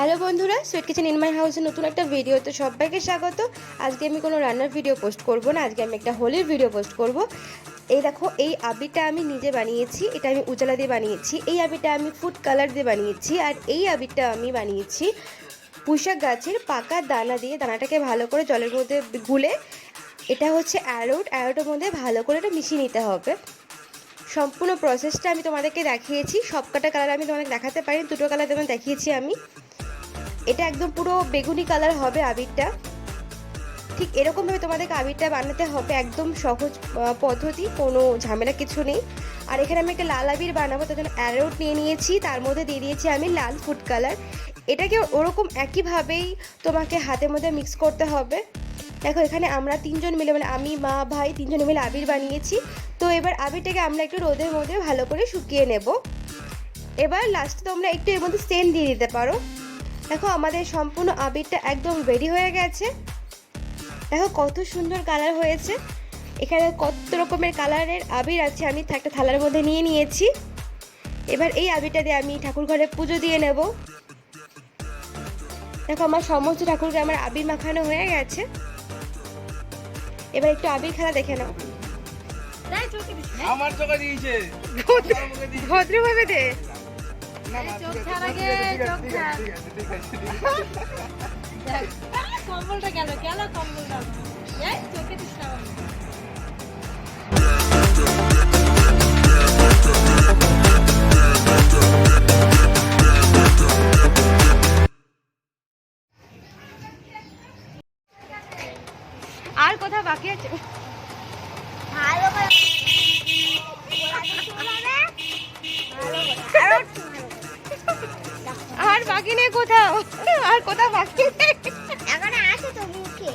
Hello বন্ধুরা, sweet kitchen in my হাউসের নতুন একটা ভিডিওতে সবাইকে স্বাগত। আজকে আমি কোনো রান্নার ভিডিও পোস্ট করব না, আজকে আমি একটা হোলির ভিডিও পোস্ট করব। এই দেখো, এই আবিরটা আমি নিজে বানিয়েছি, এটা আমি উজালা দিয়ে বানিয়েছি। এই আবিরটা আমি ফুড কালার দিয়ে বানিয়েছি। আর এই আবিরটা আমি বানিয়েছি পুঁইশাক গাছের পাকা দানা দিয়ে। দানাটাকে ভালো করে জলের মধ্যে গুলে, এটা হচ্ছে অ্যারোটের মধ্যে ভালো করে এটা মিশিয়ে নিতে হবে। সম্পূর্ণ প্রসেসটা আমি তোমাদেরকে দেখিয়েছি। সবকটা কালার আমি তোমাদের দেখাতে পারি, দুটো কালার তোমাদের দেখিয়েছি আমি। এটা একদম পুরো বেগুনি কালার হবে আবিরটা। ঠিক এরকমভাবে তোমাদেরকে আবিরটা বানাতে হবে, একদম সহজ পদ্ধতি, কোনো ঝামেলা কিছু নেই। আর এখানে আমি একটা লাল আবির বানাবো, তার জন্য অ্যারোট নিয়ে নিয়েছি, তার মধ্যে দিয়ে দিয়েছি আমি লাল ফুড কালার। এটাকে ওরকম একইভাবেই তোমাকে হাতের মধ্যে মিক্স করতে হবে। দেখো, এখানে আমরা তিনজন মিলে, মানে আমি, মা, ভাই, তিনজনে মিলে আবির বানিয়েছি। তো এবার আবিরটাকে আমরা একটু রোদের মধ্যে ভালো করে শুকিয়ে নেব। এবার লাস্টে তোমরা একটু এর মধ্যে সেন্ট দিয়ে দিতে পারো। দেখো, আমাদের সম্পূর্ণ আবিরটা একদম রেডি হয়ে গেছে। দেখো কত সুন্দর কালার হয়েছে। এখানে কত রকমের কালারের আবির আছে, আমি একটা থালার মধ্যে নিয়ে নিয়েছি। এবার এই আবিরটা দিয়ে আমি ঠাকুর ঘরে পুজো দিয়ে নেব। দেখো, আমার সমস্ত ঠাকুরকে আমার আবির মাখানো হয়ে গেছে। এবার একটু আবির খেলা দেখে নাও। আমার চোখে দিয়েছে, ভদ্রভাবে দে। কম্বলটা গেল কম্বলটা চোখে দিস না। আর কোথাও বাকি আছে? আর বাকি নেই কোথাও, আর কোথাও বাকি নেই। এখন আসে তো মুখে।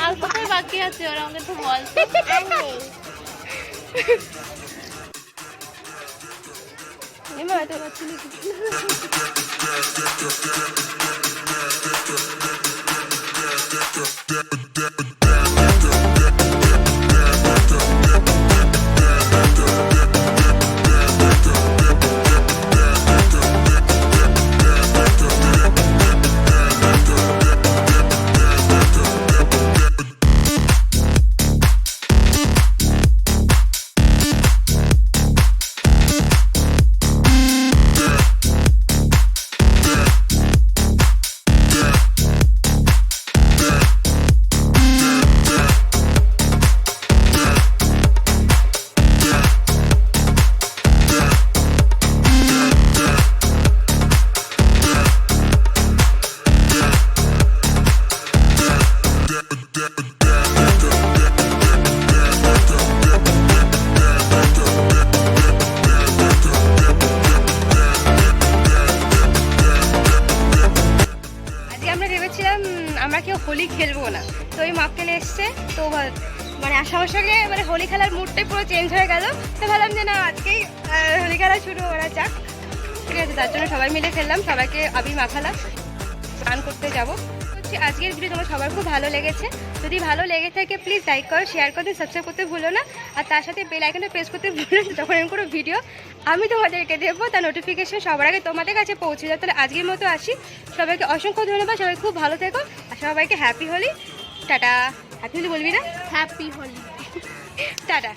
আর কোথায় বাকি আছে ওরা আমাকে তো বলতো। এমা এত বাচ্চা নাকি? আমরা কেউ হোলি খেলবো না, তো এই মাপ কেলে এসছে। তো মানে আসার সঙ্গে মানে হোলি খেলার মুডটাই পুরো চেঞ্জ হয়ে গেল। তো ভাবলাম যে না, আজকেই হোলি খেলা শুরু করা যাক। ঠিক আছে, তার জন্য সবাই মিলে খেললাম, সবাইকে আবির মাখালাম, স্নান করতে যাবো। হচ্ছে আজকের ভিডিও তোমার সবার খুব ভালো লেগেছে। যদি ভালো লেগে থাকে প্লিজ লাইক করো, শেয়ার করতে, সাবস্ক্রাইব করতে ভুলো না। আর তার সাথে বেল আইকনটা প্রেস করতে ভুলো না, যখন আমি কোনো ভিডিও আমি তোমাদেরকে দেবো তার নোটিফিকেশন সবার আগে তোমাদের কাছে পৌঁছে যায়। তাহলে আজকের মতো আসি, সবাইকে অসংখ্য ধন্যবাদ, সবাই খুব ভালো থেকো, আর সবাইকে happy Holi. Tata. Happy Holi বলবি না? হ্যাপি হোলি। টাটা।